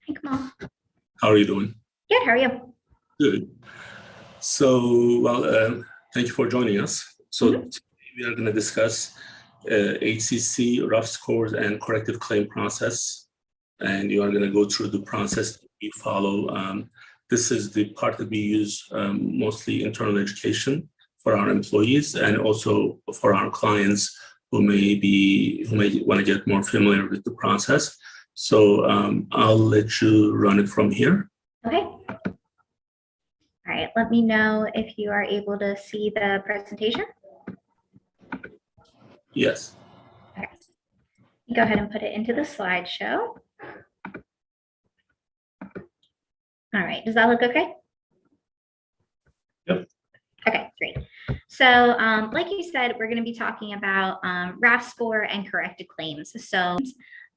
Hi, Kamal. How are you doing? Good, how are you? Good. So, thank you for joining us. So, Mhm. today we are going to discuss HCC, RAF scores, and corrective claim process. And you are going to go through the process that we follow. This is the part that we use mostly internal education for our employees and also for our clients who may want to get more familiar with the process. So, I'll let you run it from here. Okay. All right, let me know if you are able to see the presentation. Yes. Okay. Go ahead and put it into the slideshow. All right, does that look okay? Yep. Okay, great. So like you said, we're going to be talking about RAF score and corrected claims. So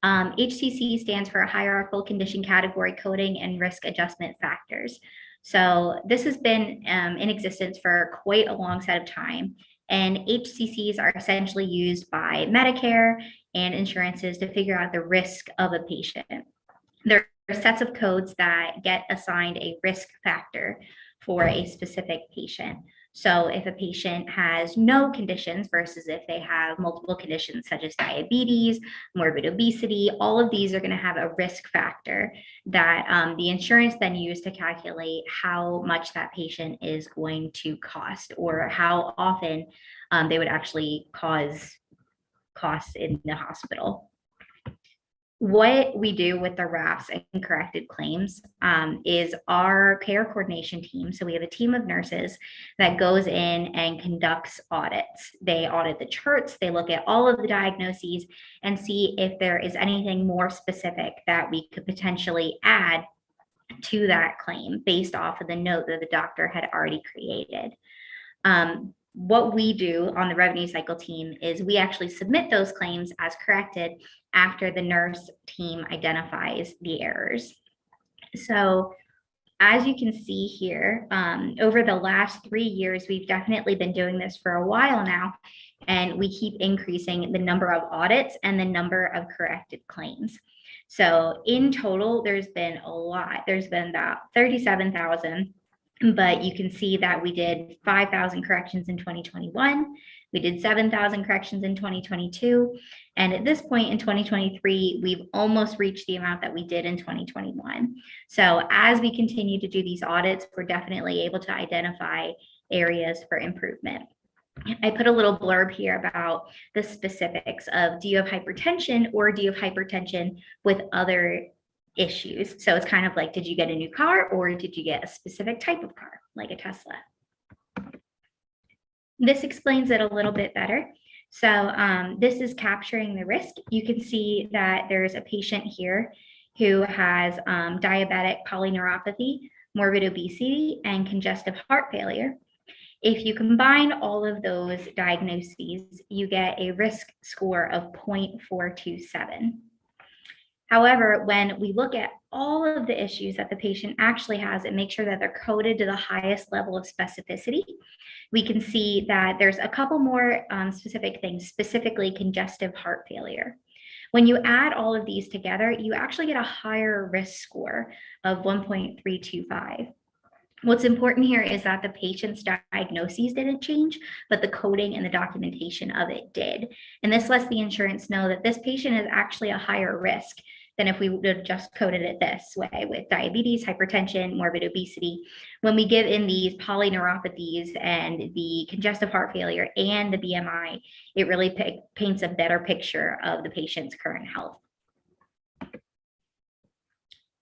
HCC stands for hierarchical condition category coding and risk adjustment factors. So this has been in existence for quite a long set of time. And HCCs are essentially used by Medicare and insurances to figure out the risk of a patient. There are sets of codes that get assigned a risk factor for a specific patient. So if a patient has no conditions versus if they have multiple conditions such as diabetes, morbid obesity, all of these are going to have a risk factor that the insurance then use to calculate how much that patient is going to cost or how often they would actually cause costs in the hospital. What we do with the RAFs and corrected claims is our care coordination team. So we have a team of nurses that goes in and conducts audits. They audit the charts, they look at all of the diagnoses and see if there is anything more specific that we could potentially add to that claim based off of the note that the doctor had already created. What we do on the revenue cycle team is we actually submit those claims as corrected after the nurse team identifies the errors. So as you can see here, over the last 3 years, we've definitely been doing this for a while now, and we keep increasing the number of audits and the number of corrected claims. So in total, there's been a lot. There's been about 37,000. But you can see that we did 5,000 corrections in 2021. We did 7,000 corrections in 2022. And at this point in 2023, we've almost reached the amount that we did in 2021. So as we continue to do these audits, we're definitely able to identify areas for improvement. I put a little blurb here about the specifics of, do you have hypertension or do you have hypertension with other issues? So it's kind of like, did you get a new car or did you get a specific type of car, like a Tesla? This explains it a little bit better. So this is capturing the risk. You can see that there's a patient here who has diabetic polyneuropathy, morbid obesity, and congestive heart failure. If you combine all of those diagnoses, you get a risk score of 0.427. However, when we look at all of the issues that the patient actually has and make sure that they're coded to the highest level of specificity, we can see that there's a couple more specific things, specifically congestive heart failure. When you add all of these together, you actually get a higher risk score of 1.325. What's important here is that the patient's diagnoses didn't change, but the coding and the documentation of it did. And this lets the insurance know that this patient is actually a higher risk than if we would have just coded it this way with diabetes, hypertension, morbid obesity. When we give in these polyneuropathies and the congestive heart failure and the BMI, it really paints a better picture of the patient's current health.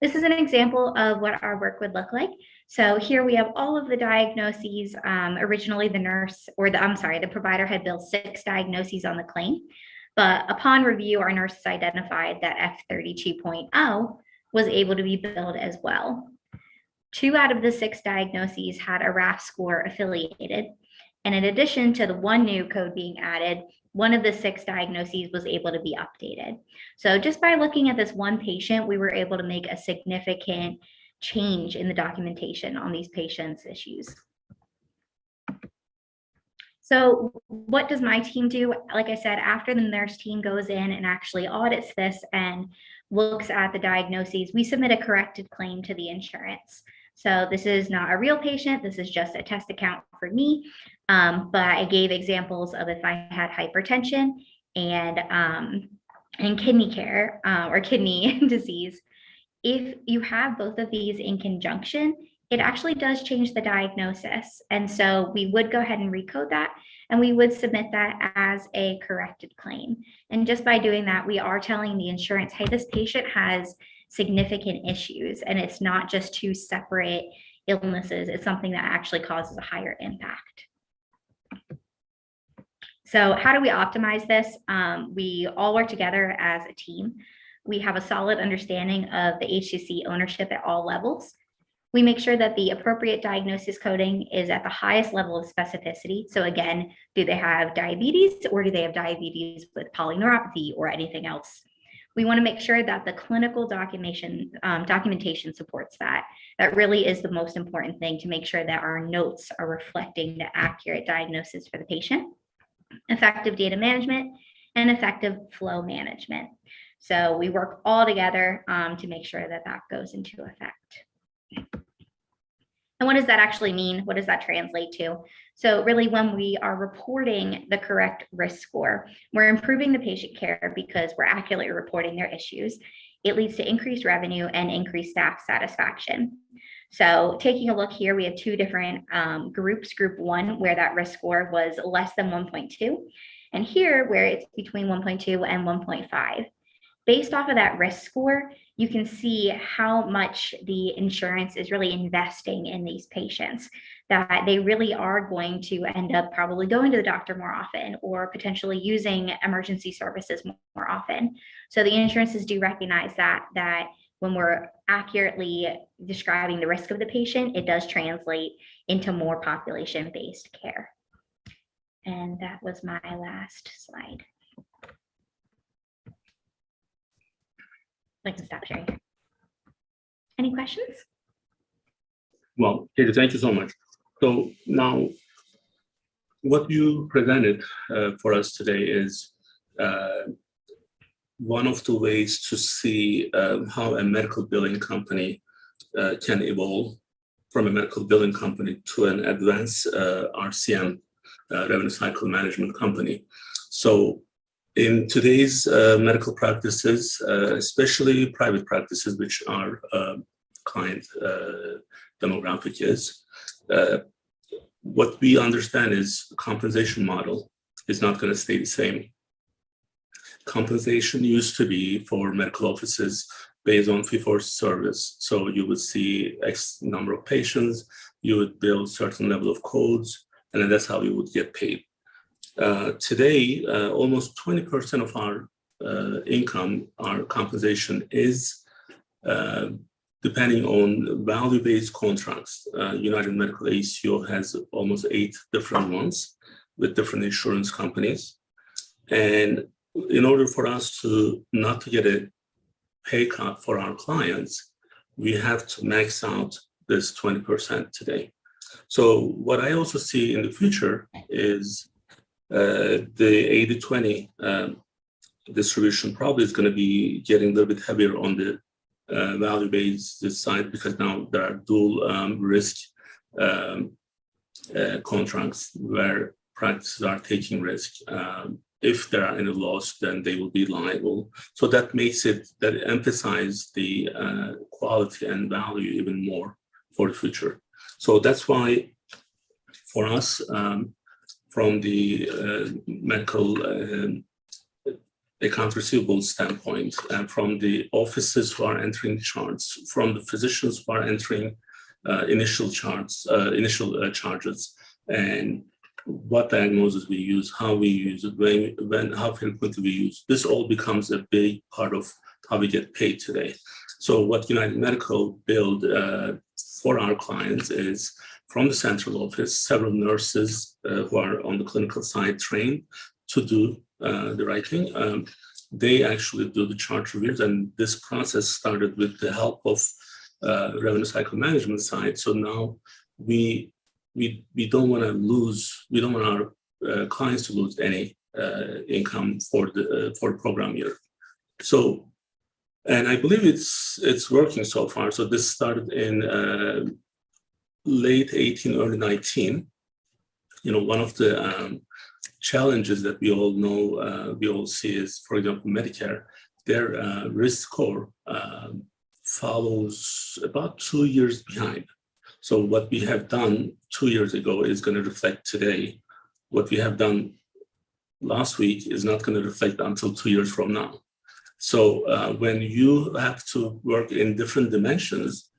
This is an example of what our work would look like. So here we have all of the diagnoses. Originally, the provider had billed 6 diagnoses on the claim. But upon review, our nurses identified that F32.0 was able to be billed as well. 2 out of the 6 diagnoses had a RAF score affiliated. And in addition to the 1 new code being added, 1 of the 6 diagnoses was able to be updated. So just by looking at this one patient, we were able to make a significant change in the documentation on these patients' issues. So what does my team do? Like I said, after the nurse team goes in and actually audits this and looks at the diagnoses, we submit a corrected claim to the insurance. So this is not a real patient. This is just a test account for me. But I gave examples of if I had hypertension and kidney care or kidney disease. If you have both of these in conjunction, it actually does change the diagnosis. And so we would go ahead and recode that, and we would submit that as a corrected claim. And just by doing that, we are telling the insurance, hey, this patient has significant issues, and it's not just two separate illnesses. It's something that actually causes a higher impact. So how do we optimize this? We all work together as a team. We have a solid understanding of the HCC ownership at all levels. We make sure that the appropriate diagnosis coding is at the highest level of specificity. So again, do they have diabetes, or do they have diabetes with polyneuropathy or anything else? We want to make sure that the clinical documentation supports that. That really is the most important thing, to make sure that our notes are reflecting the accurate diagnosis for the patient. Effective data management and effective flow management. So we work all together to make sure that that goes into effect. And what does that actually mean? What does that translate to? So really, when we are reporting the correct risk score, we're improving the patient care because we're accurately reporting their issues. It leads to increased revenue and increased staff satisfaction. So taking a look here, we have two different groups. Group 1, where that risk score was less than 1.2, and here where it's between 1.2 and 1.5. Based off of that risk score, you can see how much the insurance is really investing in these patients, that they really are going to end up probably going to the doctor more often, or potentially using emergency services more often. So the insurances do recognize that when we're accurately describing the risk of the patient, it does translate into more population-based care. And that was my last slide. I can stop sharing. Any questions? Well, Katie, thank you so much. So now, what you presented for us today is one of the ways to see how a medical billing company can evolve from a medical billing company to an advanced RCM, revenue cycle management company. So in today's medical practices, especially private practices, which our client demographic is, what we understand is the compensation model is not going to stay the same. Compensation used to be for medical offices based on fee-for-service. So you would see X number of patients, you would build certain level of codes, and then that's how you would get paid. Today, almost 20% of our income, our compensation is depending on value-based contracts. United Medical ACO has almost 8 different ones with different insurance companies. And in order for us to not to get a pay cut for our clients, we have to max out this 20% today. So what I also see in the future is the 80-20 distribution probably is going to be getting a little bit heavier on the value-based side, because now there are dual risk contracts where practices are taking risk. If there are any loss, then they will be liable. So that makes it, that emphasize the quality and value even more for the future. So that's why for us, from the medical account receivable standpoint, and from the offices who are entering charts, from the physicians who are entering initial charges, and what diagnosis we use, how we use it, when how frequently we use. This all becomes a big part of how we get paid today. So what United Medical build for our clients is, from the central office, several nurses who are on the clinical side trained to do the writing. They actually do the chart reviews, and this process started with the help of revenue cycle management side. So now we don't want to lose, we don't want our clients to lose any income for the program year. So And I believe it's working so far. So this started in late 18, early 19. One of the challenges that we all know, we all see is, for example, Medicare, their risk score follows about 2 years behind. So what we have done 2 years ago is going to reflect today. What we have done last week is not going to reflect until 2 years from now. So when you have to work in different dimensions,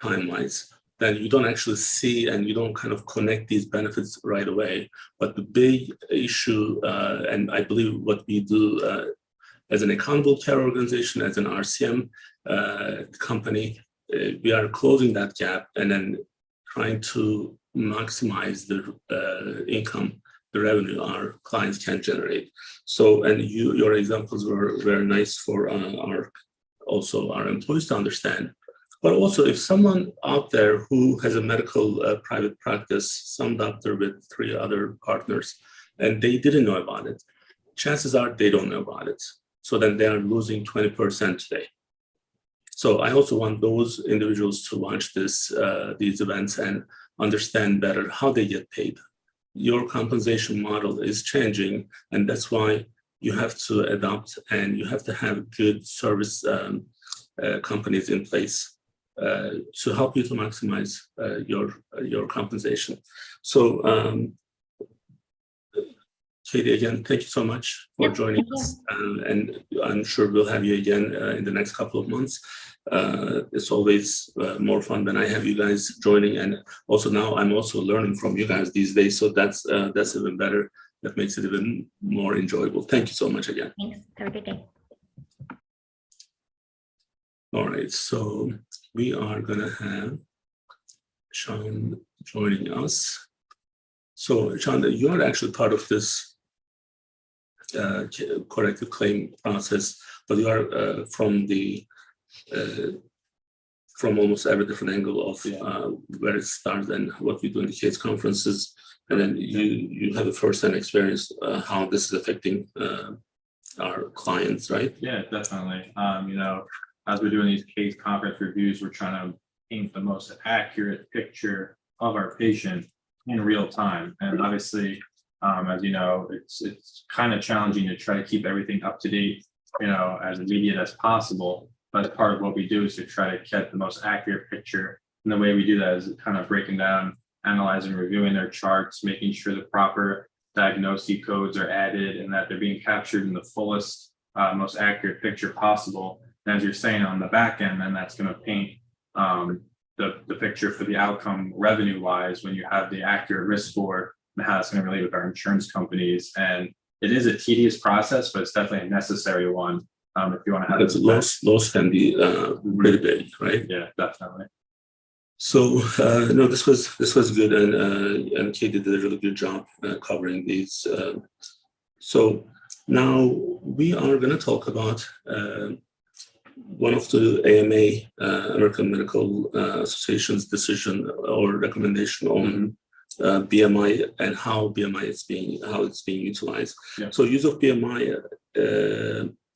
time-wise, then you don't actually see and you don't kind of connect these benefits right away. But the big issue, and I believe what we do as an accountable care organization, as an RCM company, we are closing that gap and then trying to maximize the income, the revenue our clients can generate. So, and your examples were very nice for our employees to understand. But also, if someone out there who has a medical private practice, some doctor with 3 other partners, and they didn't know about it, chances are they don't know about it. So then they are losing 20% today. So I also want those individuals to watch these events and understand better how they get paid. Your compensation model is changing, and that's why you have to adapt and you have to have good service companies in place to help you to maximize your compensation. So, Katie, again, thank you so much for joining us, and I'm sure we'll have you again in the next couple of months. It's always more fun when I have you guys joining, and also now I'm also learning from you guys these days, so that's even better. That makes it even more enjoyable. Thank you so much again. Thanks. Have a good day. All right, so we are gonna have Sean joining us. So Sean, you are actually part of this corrective claim process, but you are from almost every different angle of where it starts and what we do in the case conferences, and then you have a first-hand experience how this is affecting our clients, right? Yeah, definitely. As we're doing these case conference reviews, we're trying to paint the most accurate picture of our patient in real time, and obviously, as you know, it's kind of challenging to try to keep everything up to date, as immediate as possible. But part of what we do is to try to get the most accurate picture. And the way we do that is kind of breaking down, analyzing, reviewing their charts, making sure the proper diagnosis codes are added and that they're being captured in the fullest, most accurate picture possible. And as you're saying on the back end, then that's going to paint the picture for the outcome revenue-wise when you have the accurate risk score and how it's going to relate with our insurance companies. And it is a tedious process, but it's definitely a necessary one. If you want to have it's loss can be pretty big, right? Yeah, definitely. So no, this was good, and Katie did a really good job covering these. So now we are going to talk about one of the AMA, American Medical Association's decision or recommendation on BMI and how BMI is being utilized. Yeah. So use of BMI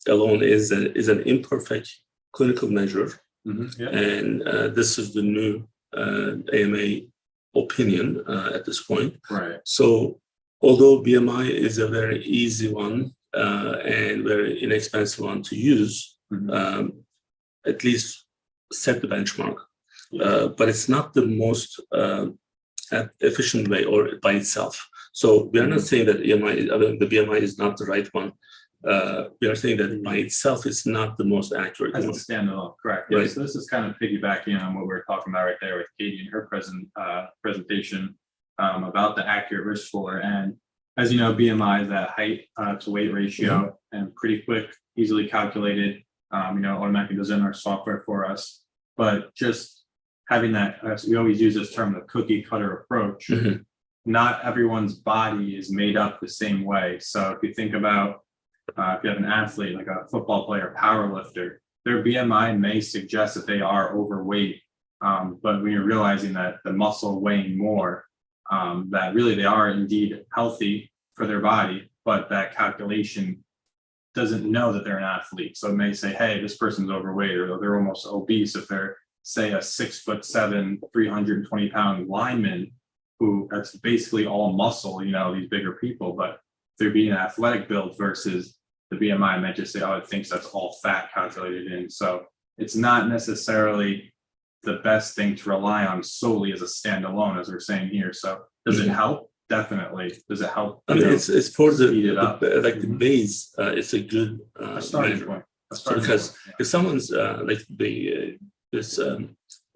alone is an imperfect clinical measure, and this is the new AMA opinion at this point. Right. So although BMI is a very easy one and very inexpensive one to use, at least set the benchmark, but it's not the most efficient way or by itself. So we are not saying that the BMI is not the right one. We are saying that by itself is not the most accurate. As a standalone, correct. Right. Yeah, so this is kind of piggybacking on what we were talking about right there with Katie and her presentation about the accurate risk score. And as you know, BMI is that height to weight ratio, and pretty quick, easily calculated. Automatically goes in our software for us. But just having that, we always use this term, the cookie cutter approach. Not everyone's body is made up the same way. So if you think about if you have an athlete like a football player, power lifter, their BMI may suggest that they are overweight, but when you're realizing that the muscle weighing more, that really they are indeed healthy for their body, but that calculation doesn't know that they're an athlete. So it may say, hey, this person's overweight, or they're almost obese if they're, say, a 6'7", 320-pound lineman who that's basically all muscle, these bigger people, but they're being an athletic build versus the BMI might just say, oh, it thinks that's all fat calculated in. So it's not necessarily the best thing to rely on solely as a standalone, as we're saying here. So does it help? Definitely. Does it help? I mean, it's for speed it up? the base. It's a good A starting measure. point. So because if someone's this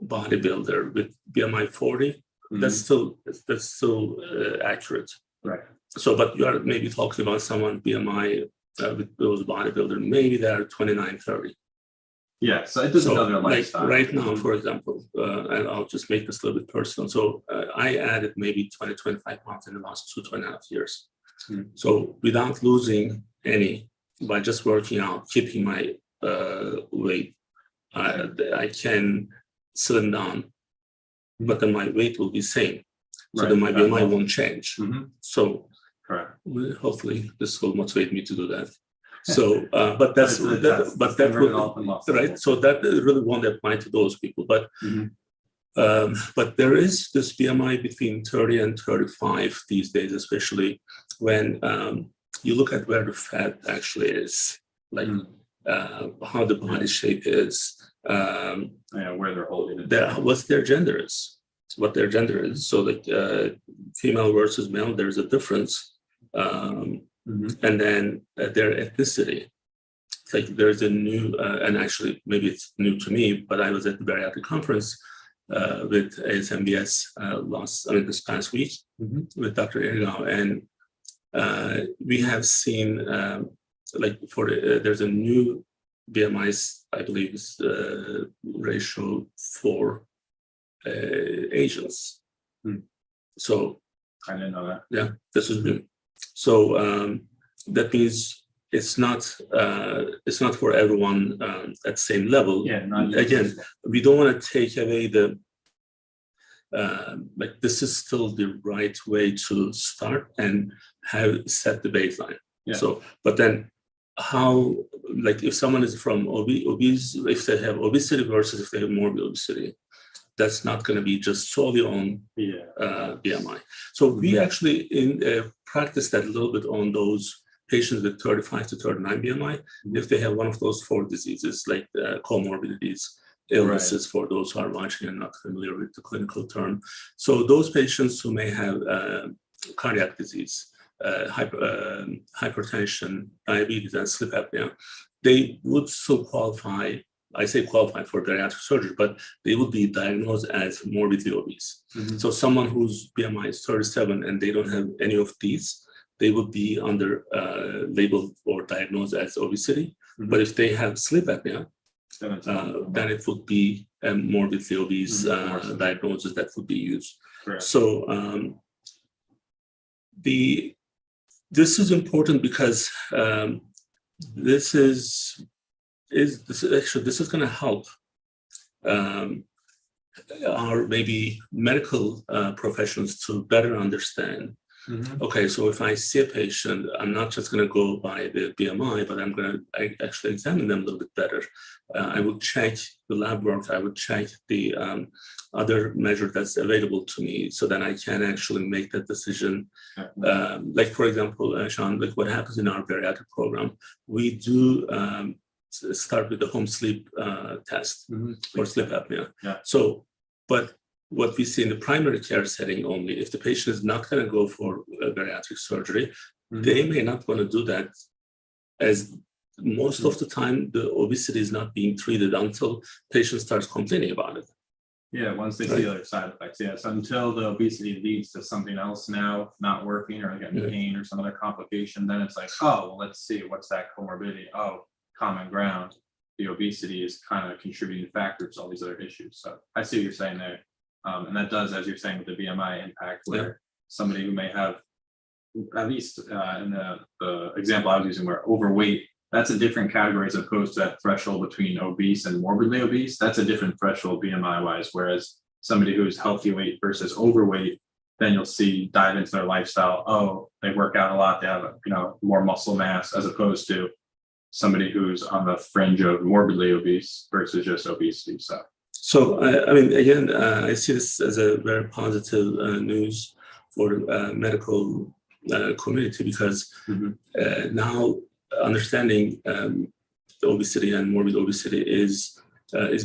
bodybuilder with BMI 40, that's still accurate. Right. So, but you are maybe talking about someone BMI with those bodybuilder, maybe they're 29, 30. Yeah, so it doesn't know their like lifestyle. right now, for example, and I'll just make this a little bit personal. So I added maybe 20, 25 pounds in the last 2.5 years. So without losing any, by just working out, keeping my weight, I can slim down, but then my weight will be same. So then my BMI won't change. So Correct. Hopefully this will motivate me to do that. So, but that will, right? So that really won't apply to those people. But there is this BMI between 30 and 35 these days, especially when you look at where the fat actually is, like how the body shape is, where they're holding it, what their gender is. So like female versus male, there's a difference. And then their ethnicity. It's like there's a new, and actually maybe it's new to me, but I was at the bariatric conference with MBAs this past week with Dr. Erkan, and we have seen there's a new BMI, I believe is ratio for Asians. So I didn't know that. Yeah, this is new. So that means it's not for everyone at the same level. Yeah. Again, we don't want to take away the this is still the right way to start and have set the baseline. Yeah. So, but then how, if someone is from obese, if they have obesity versus if they have morbid obesity, that's not going to be just solely on BMI. So we actually practice that a little bit on those patients with 35 to 39 BMI, if they have one of those 4 diseases, like comorbidities, illnesses, for those who are watching and not familiar with the clinical term. So those patients who may have cardiac disease, hypertension, diabetes, and sleep apnea, they would still qualify. I say qualify for bariatric surgery, but they would be diagnosed as morbidly obese. So someone whose BMI is 37 and they don't have any of these, they would be under labeled or diagnosed as obesity. But if they have sleep apnea, then it would be a morbidly obese diagnosis that would be used. Correct. So this is important because this is going to help our maybe medical professionals to better understand. Okay, so if I see a patient, I'm not just going to go by the BMI, but I'm going to actually examine them a little bit better. I would check the lab work. I would check the other measure that's available to me, so that I can actually make that decision. Like for example, Sean, like what happens in our bariatric program, we do start with the home sleep test for sleep apnea. So, but what we see in the primary care setting only, if the patient is not going to go for bariatric surgery, they may not want to do that, as most of the time the obesity is not being treated until patient starts complaining about it. Yeah, once they see other side effects. Yeah, so until the obesity leads to something else now not working, or getting pain or some other complication, then it's like, oh, well, let's see, what's that comorbidity? Oh, common ground. The obesity is kind of a contributing factor to all these other issues. So I see what you're saying there. And that does, as you're saying, with the BMI impact, where somebody who may have, at least in the example I was using, where overweight, that's a different category as opposed to that threshold between obese and morbidly obese. That's a different threshold BMI wise. Whereas somebody who's healthy weight versus overweight, then you'll see dive into their lifestyle. Oh, they work out a lot. They have more muscle mass, as opposed to somebody who's on the fringe of morbidly obese versus just obesity. So, I mean, again, I see this as a very positive news for medical community because now understanding obesity and morbid obesity is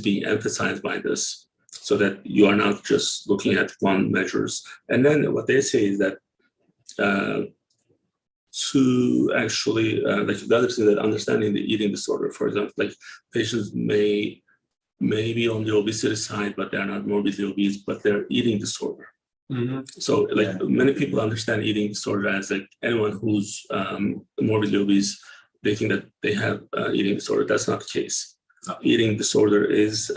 being emphasized by this, so that you are not just looking at one measures. And then what they say is that to actually like the other thing, that understanding the eating disorder, for example, like patients may be on the obesity side, but they're not morbidly obese, but they're eating disorder. So like many people understand eating disorder as like anyone who's morbidly obese, they think that they have eating disorder. That's not the case. Eating disorder is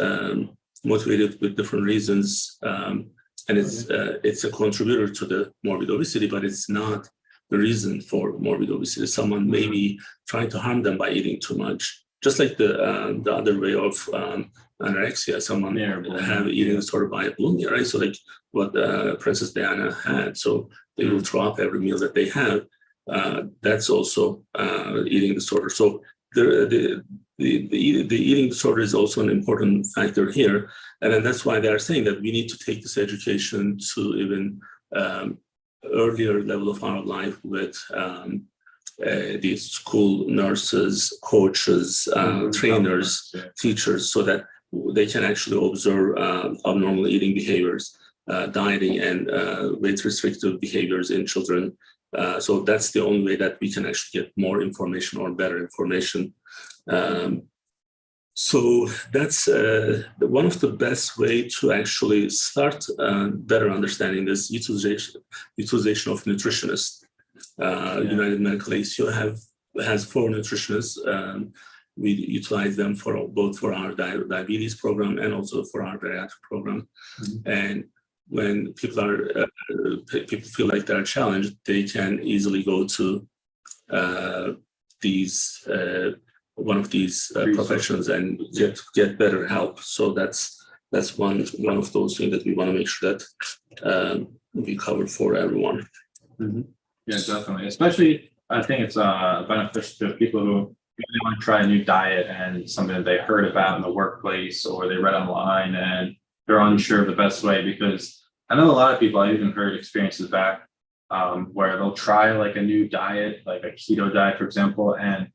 motivated with different reasons, and it's a contributor to the morbid obesity, but it's not the reason for morbid obesity. Someone may be trying to harm them by eating too much, just like the other way of anorexia. Someone have eating disorder by bulimia, right? So like what Princess Diana had. So they will throw up every meal that they have. That's also eating disorder. So the eating disorder is also an important factor here, and then that's why they are saying that we need to take this education to even earlier level of our life with these school nurses, coaches, trainers, teachers, so that they can actually observe abnormal eating behaviors, dieting, and weight restrictive behaviors in children. So that's the only way that we can actually get more information or better information. So that's one of the best way to actually start better understanding this utilization of nutritionists. United Medical ACO has 4 nutritionists. We utilize them for both for our diabetes program and also for our bariatric program. And when people feel like they're challenged, they can easily go to these one of these professions and get better help. So that's one of those things that we want to make sure that we cover for everyone. Yeah, definitely. Especially, I think it's beneficial to people who really want to try a new diet and something that they heard about in the workplace or they read online and they're unsure of the best way. Because I know a lot of people, I even heard experiences back where they'll try like a new diet, like a keto diet, for example, and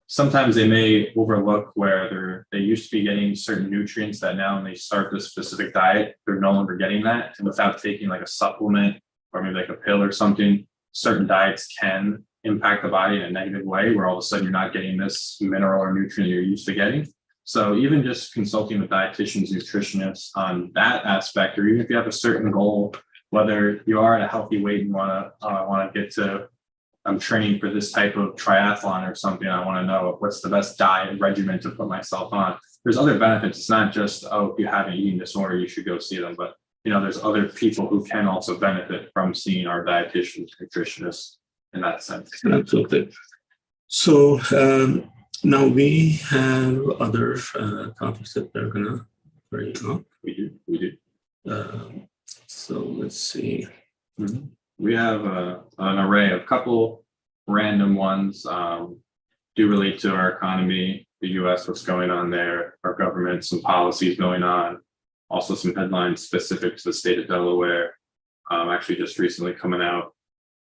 sometimes they may overlook where they used to be getting certain nutrients that now when they start this specific diet, they're no longer getting that. And without taking like a supplement or maybe like a pill or something, certain diets can impact the body in a negative way where all of a sudden you're not getting this mineral or nutrient you're used to getting. So even just consulting with dietitians, nutritionists on that aspect, or even if you have a certain goal, whether you are at a healthy weight and want to get to, I'm training for this type of triathlon or something, I want to know what's the best diet regimen to put myself on. There's other benefits. It's not just, if you have an eating disorder, you should go see them, but there's other people who can also benefit from seeing our dietitians, nutritionists in that sense. Absolutely. So now we have other topics that we're gonna bring up. We do. So let's see. We have an array of couple random ones do relate to our economy, the U.S., what's going on there, our government, some policies going on. Also some headlines specific to the state of Delaware, actually just recently coming out,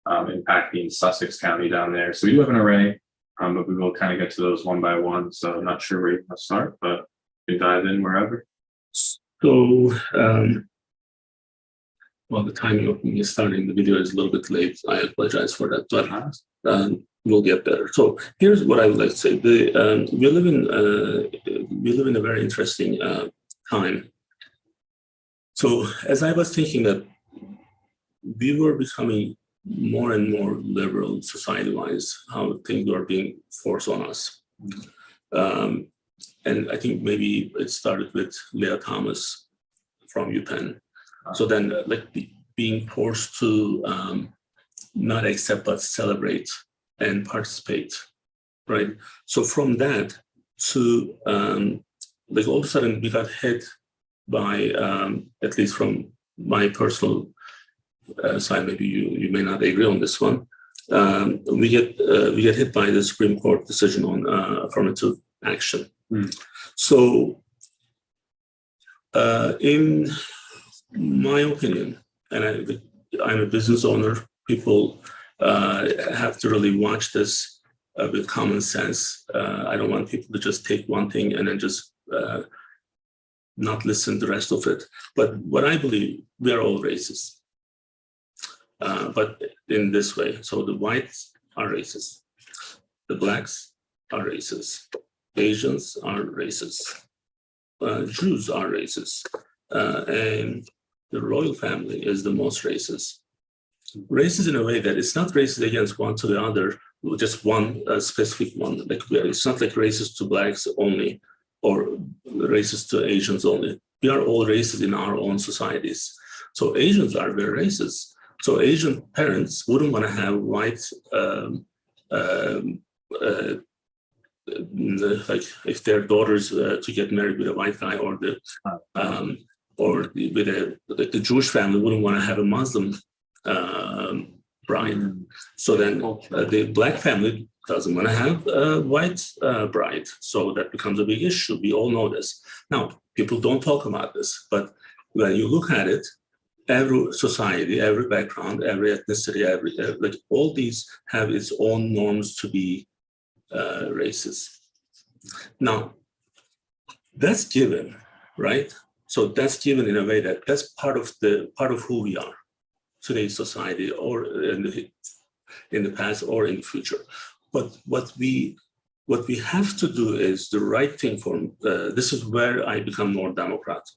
impacting Sussex County down there. So we do have an array, but we will kind of get to those one by one. So I'm not sure where you're going to start, but you can dive in wherever. So, well, the timing of me starting the video is a little bit late. I apologize for that, but we'll get better. So here's what I would like to say. We live in a very interesting time. So as I was thinking that we were becoming more and more liberal society-wise, how things are being forced on us. And I think maybe it started with Leah Thomas from UPenn. So then like being forced to not accept but celebrate and participate, right? So from that to like all of a sudden we got hit by, at least from my personal side, maybe you may not agree on this one, we get hit by the Supreme Court decision on affirmative action. So, in my opinion, and I'm a business owner, people have to really watch this with common sense. I don't want people to just take one thing and then just not listen to the rest of it. But what I believe, we are all racist. But in this way, so the whites are racist, the blacks are racist, Asians are racist, Jews are racist, and the royal family is the most racist. Racist in a way that it's not racist against one to the other, just one specific one. Like it's not like racist to blacks only or racist to Asians only. We are all racist in our own societies. So Asians are very racist. So Asian parents wouldn't want to have white, like if their daughters to get married with a white guy, or the Jewish family wouldn't want to have a Muslim bride. So then the black family doesn't want to have a white bride. So that becomes a big issue. We all know this. Now, people don't talk about this, but when you look at it, every society, every background, every ethnicity, like all these have its own norms to be racist. Now, that's given, right? So that's given in a way that that's part of who we are, today's society, or in the past or in the future. But what we have to do is the right thing for. This is where I become more Democrat.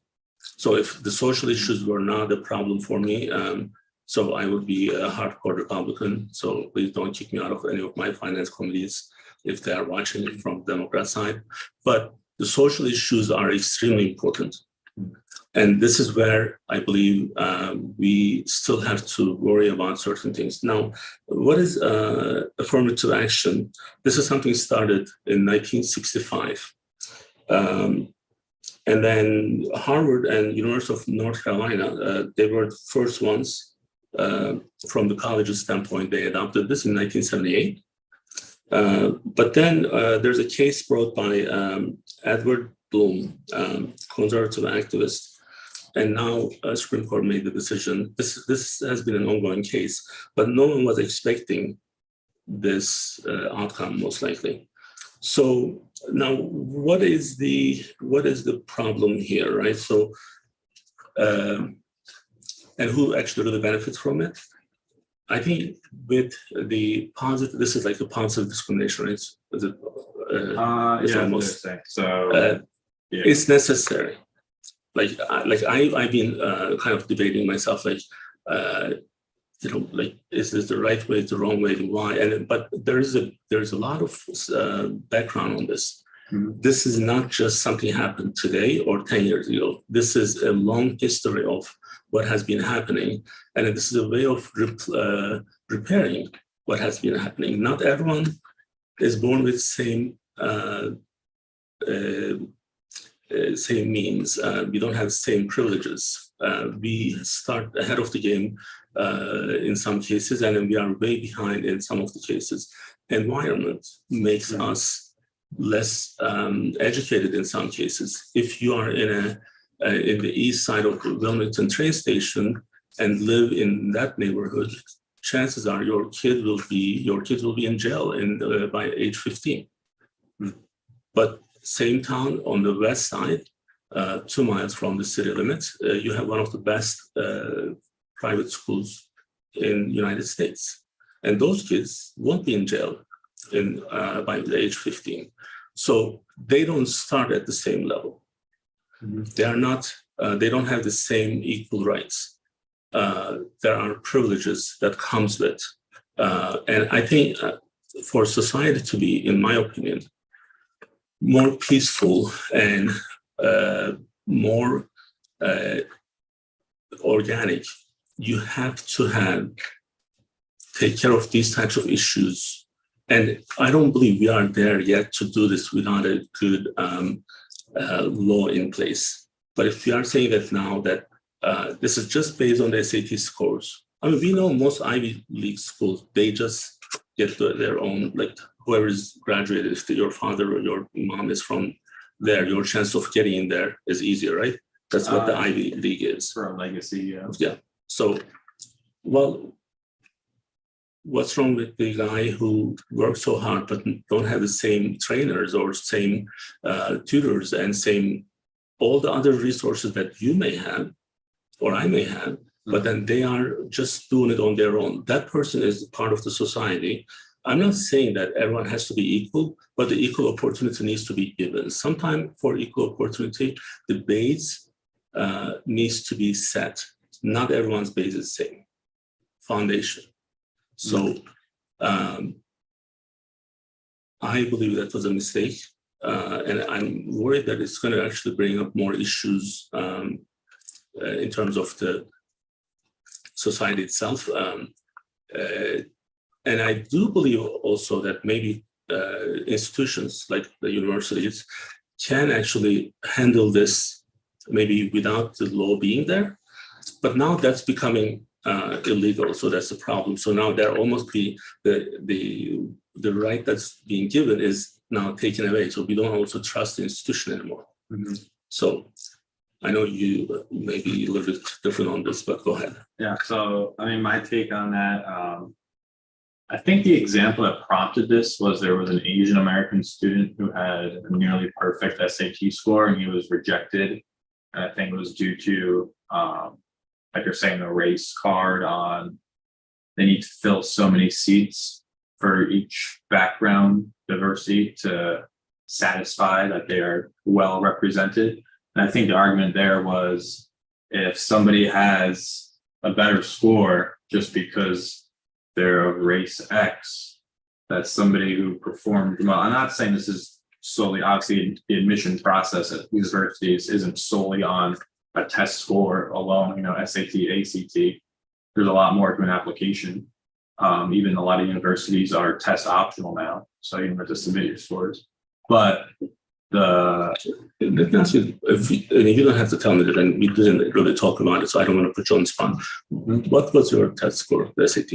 So if the social issues were not a problem for me, so I would be a hardcore Republican. So please don't kick me out of any of my finance committees if they are watching it from the Democrat side. But the social issues are extremely important. And this is where I believe we still have to worry about certain things. Now, what is affirmative action? This is something started in 1965. And then Harvard and University of North Carolina, they were the first ones from the college's standpoint. They adopted this in 1978. But then there's a case brought by Edward Bloom, conservative activist. And now Supreme Court made the decision. This has been an ongoing case, but no one was expecting this outcome, most likely. So now, what is the problem here, right? So, and who actually really benefits from it? I think with the positive, this is like a positive discrimination, right? It's almost so. It's necessary. Like I've been kind of debating myself, like. Like, is this the right way, the wrong way, why? But there's a lot of background on this. This is not just something happened today or 10 years ago. This is a long history of what has been happening, and this is a way of repairing what has been happening. Not everyone is born with same means. We don't have the same privileges. We start ahead of the game in some cases, and then we are way behind in some of the cases. Environment makes us less educated in some cases. If you are in the east side of the Wilmington train station and live in that neighborhood, chances are your kids will be in jail by age 15. But same town on the west side, 2 miles from the city limits, you have one of the best private schools in the United States. And those kids won't be in jail by the age 15. So they don't start at the same level. They are not, they don't have the same equal rights. There are privileges that comes with. And I think for society to be, in my opinion, more peaceful and more organic, you have to take care of these types of issues. And I don't believe we are there yet to do this without a good law in place. But if we are saying that now that this is just based on the SAT scores, I mean, we know most Ivy League schools, they just get their own, like whoever is graduated, if your father or your mom is from there, your chance of getting in there is easier, right? That's what the Ivy League is. For a legacy, yeah. Yeah. So, well, what's wrong with the guy who works so hard but don't have the same trainers or same tutors and same all the other resources that you may have or I may have, but then they are just doing it on their own. That person is part of the society. I'm not saying that everyone has to be equal, but the equal opportunity needs to be given. Sometimes for equal opportunity, the base needs to be set. Not everyone's base is the same foundation. So I believe that was a mistake. And I'm worried that it's going to actually bring up more issues in terms of the society itself. And I do believe also that maybe institutions like the universities can actually handle this maybe without the law being there. But now that's becoming illegal, so that's the problem. So now there almost be the right that's being given is now taken away. So we don't also trust the institution anymore. Mm-hmm. So I know you may be a little bit different on this, but go ahead. Yeah. So I mean, my take on that. I think the example that prompted this was there was an Asian American student who had a nearly perfect SAT score and he was rejected. And I think it was due to, like you're saying, the race card on, they need to fill so many seats for each background diversity to satisfy that they are well represented. And I think the argument there was if somebody has a better score just because they're of race X, that's somebody who performed well. I'm not saying this is solely, obviously the admission process at universities isn't solely on a test score alone, you know, SAT, ACT. There's a lot more to an application. Even a lot of universities are test optional now, so you don't have to submit your scores. But let me ask you, you don't have to tell me that, and we didn't really talk about it, so I don't want to put you on the spot. Mm-hmm. What was your test score, the SAT?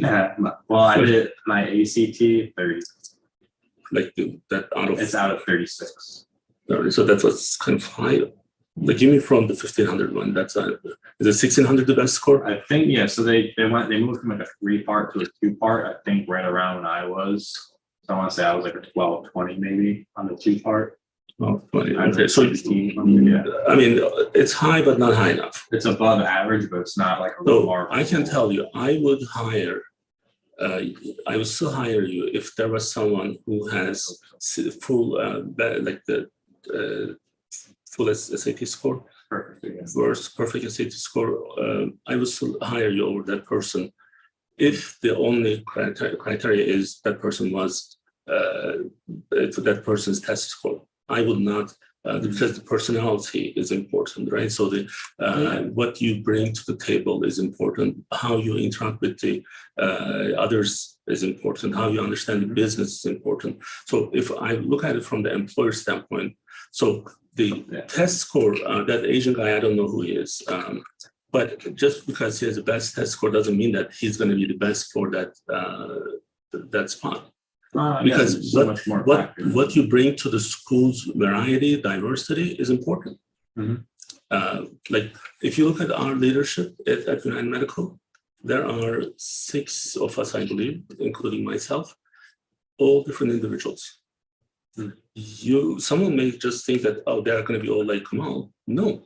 Well, I did my ACT 30. Like that out of? It's out of 36. So that was kind of high. Like, give me from the 1500 one. That's is it 1600 the best score? I think, yeah. So they moved from like a 3-part to a 2-part. I think right around when I was. So I want to say I was like a 1220 maybe on the 2-part. Oh, 20. Okay. So, yeah. I mean, it's high, but not high enough. It's above average, but it's not like a real mark. I can tell you, I would hire, I would still hire you if there was someone who has full, like the full SAT score, perfect SAT score. I would still hire you over that person if the only criteria is that person was that person's test score. I would not, because the personality is important, right? So what you bring to the table is important. How you interact with the others is important. How you understand the business is important. So if I look at it from the employer standpoint, so the test score, that Asian guy, I don't know who he is, but just because he has the best test score doesn't mean that he's going to be the best for that spot. Because what you bring to the school's variety, diversity is important. Mm-hmm. Like if you look at our leadership at United Medical, there are 6 of us, I believe, including myself, all different individuals. Mm-hmm. Someone may just think that, oh, they're going to be all like Kemal. No,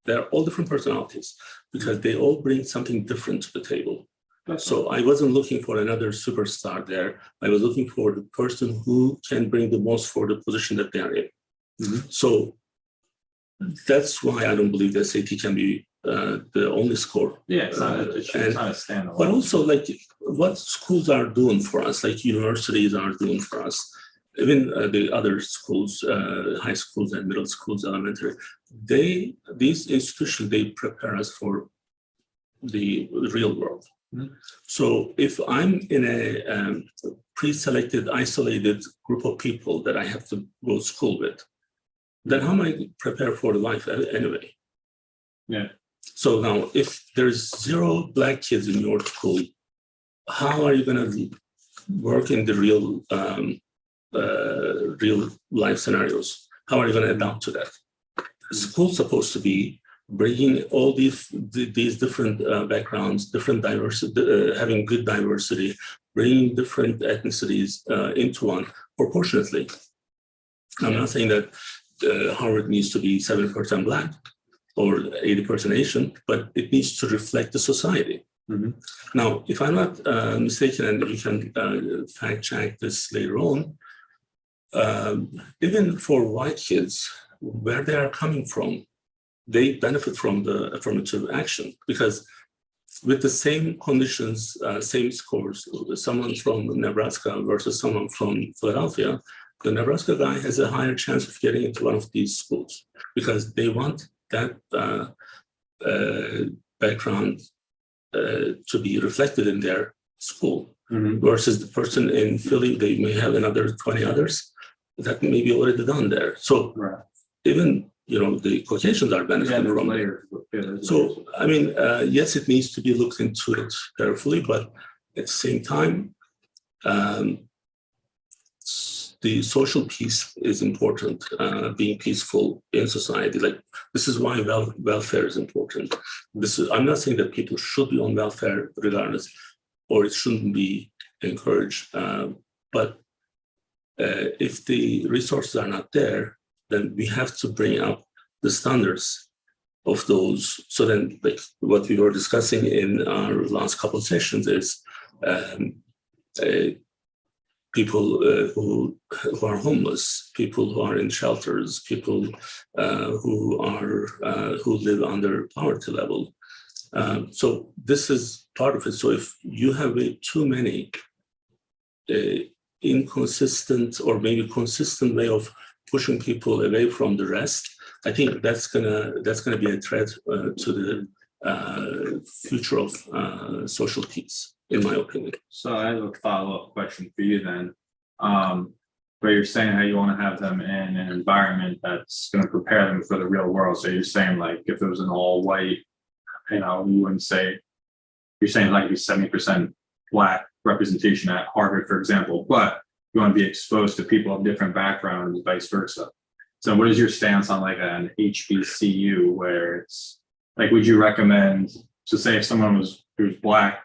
they're all different personalities because they all bring something different to the table. So I wasn't looking for another superstar there. I was looking for the person who can bring the most for the position that they are in. Mm-hmm. So that's why I don't believe the SAT can be the only score. Yeah, it's not a standalone. But also, like what schools are doing for us, like universities are doing for us, even the other schools, high schools and middle schools, elementary, these institutions, they prepare us for the real world. Mm-hmm. So if I'm in a pre-selected, isolated group of people that I have to go to school with, then how am I prepare for life anyway? Yeah. So now, if there's 0 Black kids in your school, how are you going to work in the real life scenarios? How are you going to adapt to that? The school's supposed to be bringing all these different backgrounds, different diversity, having good diversity, bringing different ethnicities into one proportionately. I'm not saying that Harvard needs to be 70% Black or 80% Asian, but it needs to reflect the society. Now, if I'm not mistaken, and we can fact check this later on, even for white kids, where they are coming from, they benefit from the affirmative action, because with the same conditions, same scores, someone from Nebraska versus someone from Philadelphia, the Nebraska guy has a higher chance of getting into one of these schools because they want that background to be reflected in their school, versus the person in Philly, they may have another 20 others that may be already done there. So even, the Caucasians are benefiting from it. So, I mean, yes, it needs to be looked into it carefully, but at the same time, the social peace is important, being peaceful in society. Like, this is why welfare is important. I'm not saying that people should be on welfare regardless, or it shouldn't be encouraged. But if the resources are not there, then we have to bring up the standards of those. So then, like what we were discussing in our last couple of sessions is people who are homeless, people who are in shelters, people who live under poverty level. So this is part of it. So if you have too many inconsistent or maybe consistent way of pushing people away from the rest, I think that's gonna be a threat to the future of social peace, in my opinion. So I have a follow-up question for you then. Where you're saying how you want to have them in an environment that's going to prepare them for the real world. So you're saying, like, if it was an all-white, you wouldn't say, you're saying like be 70% Black representation at Harvard, for example, but you want to be exposed to people of different backgrounds, vice versa. So what is your stance on like an HBCU where it's like, would you recommend, so say if someone who's Black,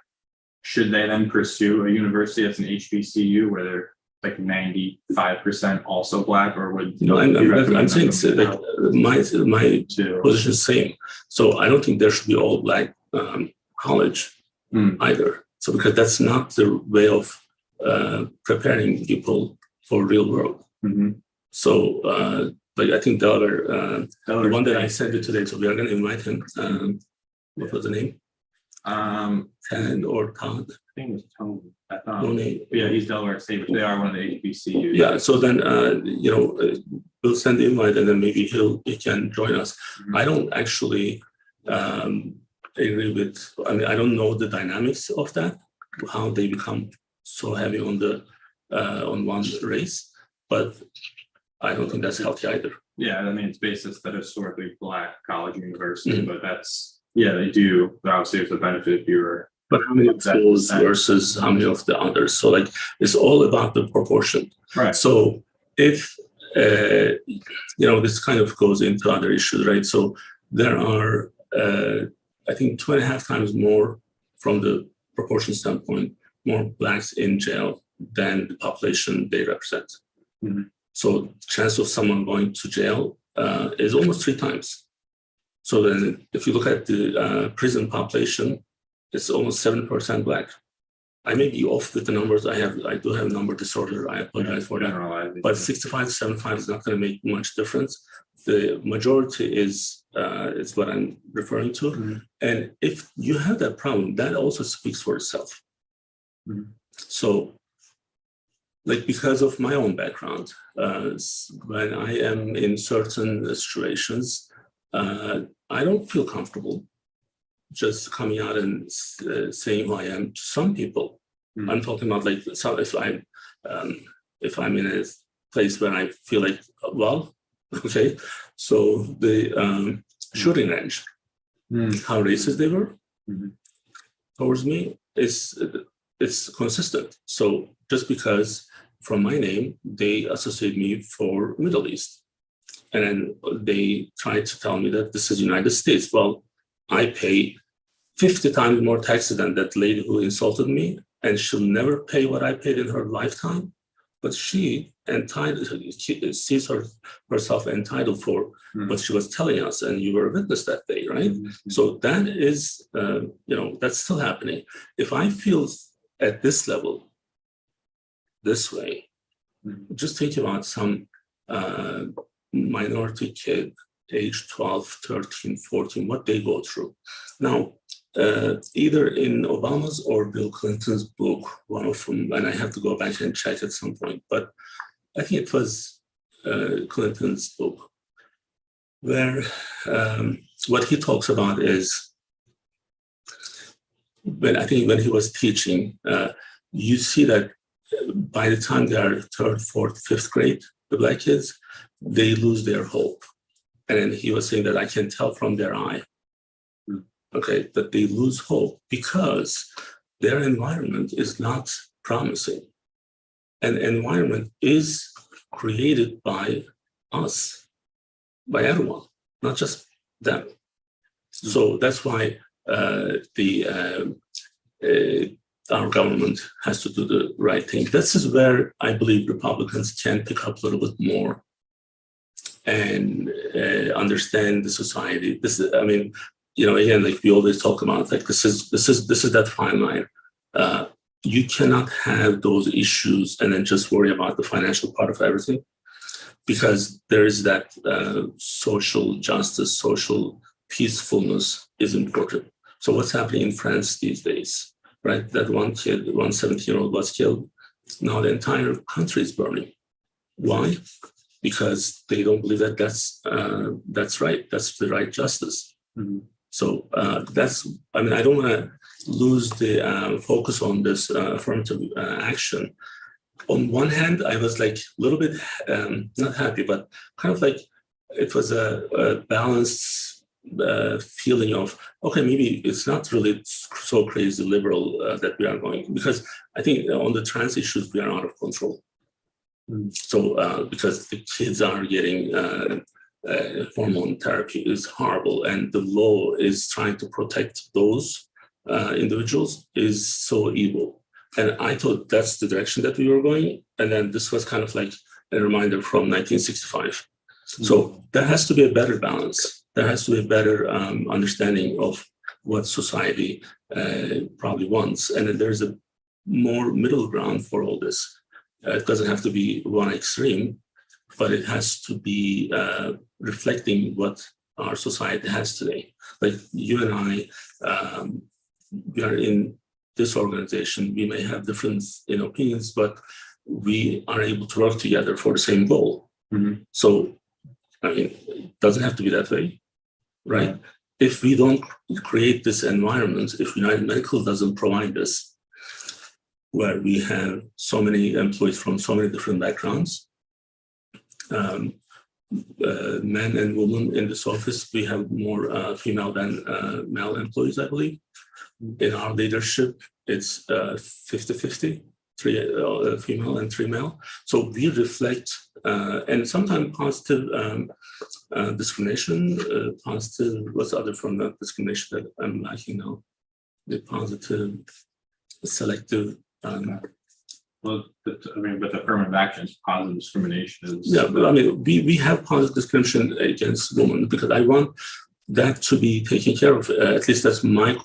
should they then pursue a university that's an HBCU where they're like 95% also Black, or would I'm saying like my position is same. So I don't think there should be all Black college either. So because that's not the way of preparing people for real world. So like I think Delaware, the one that I sent you today, so we are going to invite him. What was the name? Ken or Todd? I think it was Tony. Yeah, he's Delaware State, but they are one of the HBCUs. Yeah, so then we'll send the invite, and then maybe he can join us. I don't actually agree with. I mean, I don't know the dynamics of that, how they become so heavy on the on one race, but I don't think that's healthy either. Yeah, I mean, it's basis that historically Black college university, but that's. Yeah, they do. Obviously, it's a benefit if you're. But how many of those versus how many of the others? So like, it's all about the proportion. Right. So if, this kind of goes into other issues, right? So there are, I think 2.5 times more from the proportion standpoint, more Blacks in jail than the population they represent. So chance of someone going to jail is almost 3 times. So then if you look at the prison population, it's almost 7% Black. I may be off with the numbers. I do have number disorder. I apologize for that. But 65 to 75 is not going to make much difference. The majority is what I'm referring to. And if you have that problem, that also speaks for itself. So, like, because of my own background, when I am in certain situations, I don't feel comfortable just coming out and saying who I am to some people. I'm talking about like, so if I'm in a place where I feel like, well, okay, so the shooting range, how racist they were towards me, it's consistent. So just because from my name, they associate me for Middle East. And then they tried to tell me that this is United States. Well, I pay 50 times more taxes than that lady who insulted me, and she'll never pay what I paid in her lifetime. But she sees herself entitled for what she was telling us, and you were a witness that day, right? So that is, that's still happening. If I feel at this level, this way, just think about some minority kid, age 12, 13, 14, what they go through. Now, either in Obama's or Bill Clinton's book, one of them, and I have to go back and check at some point, but I think it was Clinton's book, where what he talks about is, when he was teaching, you see that by the time they are third, fourth, fifth grade, the Black kids, they lose their hope. And then he was saying that I can tell from their eye, okay, that they lose hope because their environment is not promising. And environment is created by us, by everyone, not just them. So that's why our government has to do the right thing. This is where I believe Republicans can pick up a little bit more and understand the society. Again, like we always talk about, like this is that fine line. You cannot have those issues and then just worry about the financial part of everything, because there is that social justice, social peacefulness is important. So what's happening in France these days, right? That one kid, one 17-year-old was killed. Now the entire country is burning. Why? Because they don't believe that that's right. That's the right justice. Mm-hmm. So I don't want to lose the focus on this affirmative action. On one hand, I was like a little bit not happy, but kind of like it was a balanced feeling of, okay, maybe it's not really so crazy liberal that we are going, because I think on the trans issues, we are out of control. So because the kids are getting hormone therapy is horrible, and the law is trying to protect those individuals is so evil. And I thought that's the direction that we were going. And then this was kind of like a reminder from 1965. Mm-hmm. So there has to be a better balance. There has to be a better understanding of what society probably wants. And then there's a more middle ground for all this. It doesn't have to be one extreme, but it has to be reflecting what our society has today. Like you and I, we are in this organization. We may have difference in opinions, but we are able to work together for the same goal. Mm-hmm. So, it doesn't have to be that way, right? Yeah. If we don't create this environment, if United Medical doesn't provide this, where we have so many employees from so many different backgrounds, men and women in this office, we have more female than male employees, I believe. In our leadership, it's 50-50, 3 female and 3 male. So we reflect, and sometimes positive discrimination, positive, what's the other form of discrimination that I'm lacking now? The positive, selective. But affirmative action is positive discrimination. Yeah, but we have positive discrimination against women because I want that to be taken care of. At least that's my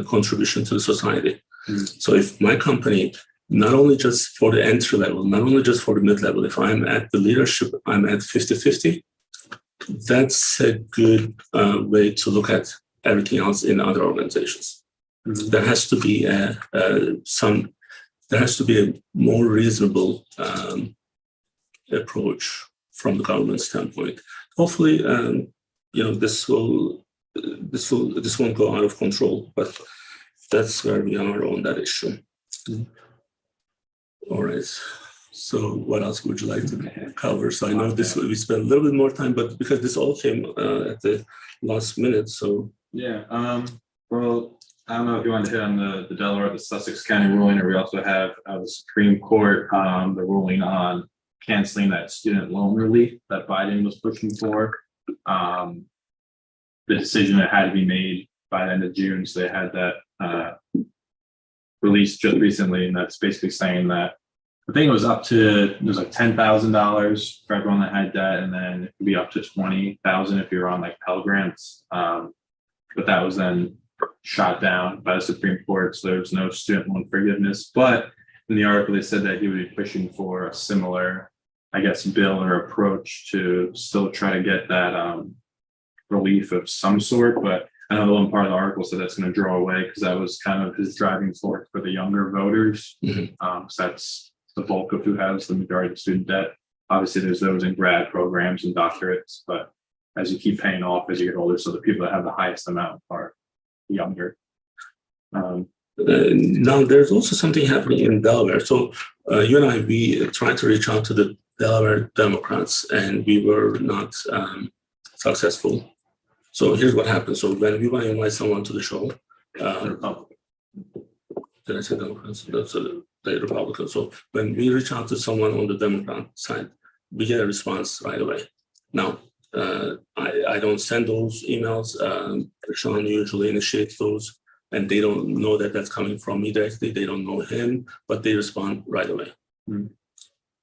contribution to the society. Mm-hmm. So if my company, not only just for the entry level, not only just for the mid-level, if I'm at the leadership, I'm at 50-50, that's a good way to look at everything else in other organizations. Mm-hmm. There has to be a more reasonable approach from the government standpoint. Hopefully, this won't go out of control, but that's where we are on that issue. All right. So what else would you like to cover? So I know we spent a little bit more time, but because this all came at the last minute, so. Yeah. Well, I don't know if you want to hit on the Delaware, the Sussex County ruling, or we also have the Supreme Court, the ruling on canceling that student loan relief that Biden was pushing for. The decision that had to be made by the end of June, so they had that released just recently, and that's basically saying that I think it was up to, it was like $10,000 for everyone that had debt, and then it could be up to $20,000 if you're on like Pell Grants. But that was then shot down by the Supreme Court, so there's no student loan forgiveness. But in the article, they said that he would be pushing for a similar, I guess, bill or approach to still try to get that relief of some sort. But I know the one part of the article said that's going to draw away because that was kind of his driving force for the younger voters. So that's the bulk of who has the majority of student debt. Obviously, there's those in grad programs and doctorates, but as you keep paying off as you get older, so the people that have the highest amount are younger. Now, there's also something happening in Delaware. So you and I, we tried to reach out to the Delaware Democrats, and we were not successful. So here's what happened. So when we want to invite someone to the show, did I say Democrats? That's the Republicans. So when we reach out to someone on the Democrat side, we get a response right away. Now, I don't send those emails. Sean usually initiates those, and they don't know that that's coming from me directly. They don't know him, but they respond right away.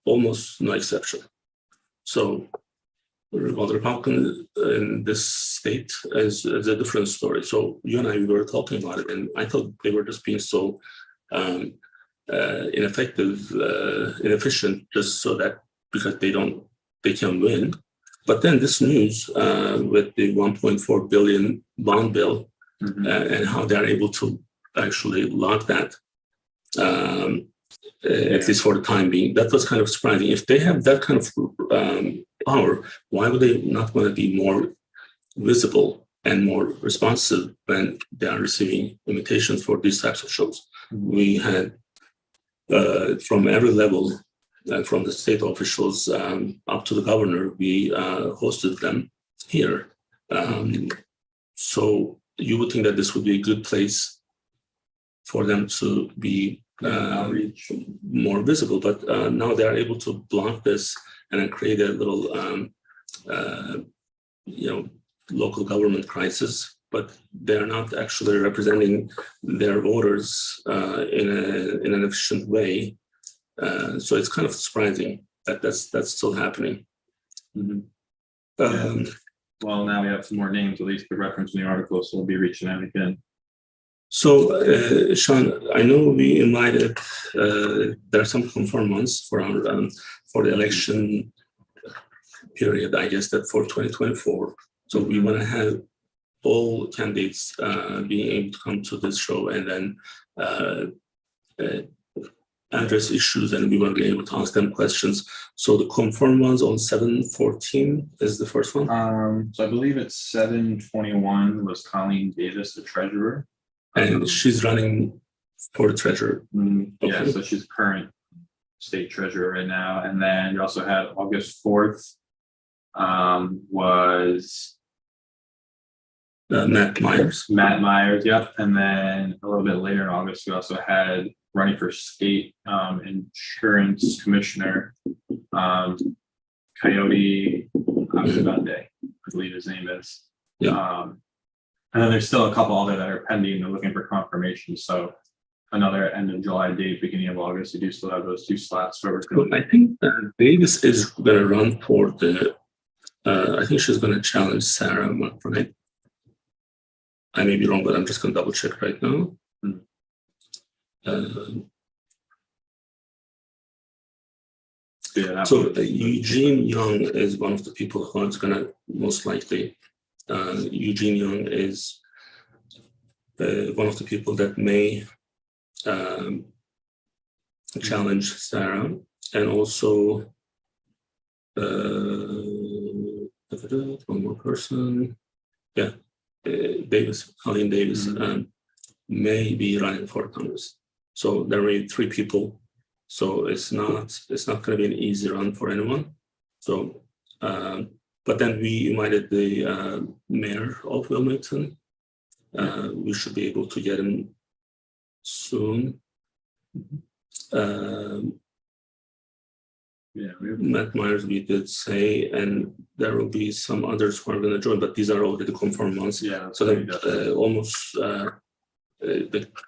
Almost no exception. So, well, the Republican in this state is a different story. So you and I, we were talking about it, and I thought they were just being so ineffective, inefficient, just so that because they can win. But then this news with the 1.4 billion bond bill and how they're able to actually lock that, at least for the time being, that was kind of surprising. If they have that kind of power, why would they not want to be more visible and more responsive when they are receiving invitations for these types of shows? We had from every level, from the state officials up to the governor, we hosted them here. So you would think that this would be a good place for them to be more visible, but now they are able to block this and then create a little, local government crisis. But they're not actually representing their voters in an efficient way. So it's kind of surprising that that's still happening. Well, now we have some more names, at least to reference in the article, so we'll be reaching out again. So, Sean, I know we invited, there are some confirmed ones for our for the election period, I guess, that for 2024. So we want to have all candidates being able to come to this show and then address issues, and we want to be able to ask them questions. So the confirmed ones on 7/14 is the first one. So I believe it's 7/21 was Colleen Davis, the treasurer. And she's running for the treasurer. Yeah, Okay. so she's current state treasurer right now. And then you also had August 4th was Matt Myers. Matt Myers, yep. And then a little bit later in August, we also had running for state insurance commissioner, Coyote Abdullah, I believe his name is. Yeah. And then there's still a couple other that are pending. They're looking for confirmation. So another end of July date, beginning of August, you do still have those two slots. Where I think Davis is going to run for the. I think she's going to challenge Sarah, right? I may be wrong, but I'm just going to double check right now. Yeah, so Eugene Young is one of the people who is going to most likely. Eugene Young is one of the people that may challenge Sarah, and also one more person. Yeah, Colleen Davis may be running for Congress. So there are three people. So it's not going to be an easy run for anyone. So. But then we invited the mayor of Wilmington, We should be able to get him soon. Matt Myers, we did say, and there will be some others who are going to join, but these are already confirmed ones. Yeah. So that almost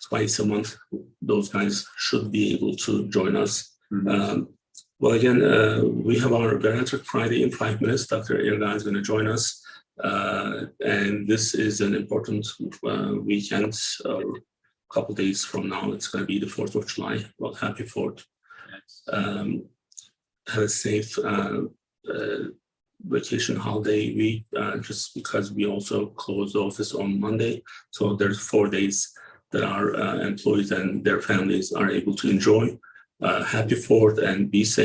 twice a month, those guys should be able to join us. Well, again, we have our Geriatric Friday in 5 minutes. Dr. Erkan is going to join us. And this is an important weekend, a couple days from now. It's going to be the 4th of July. Well, happy 4th. Have a safe vacation holiday week, just because we also close the office on Monday. So there's 4 days that our employees and their families are able to enjoy. Happy 4th and be safe.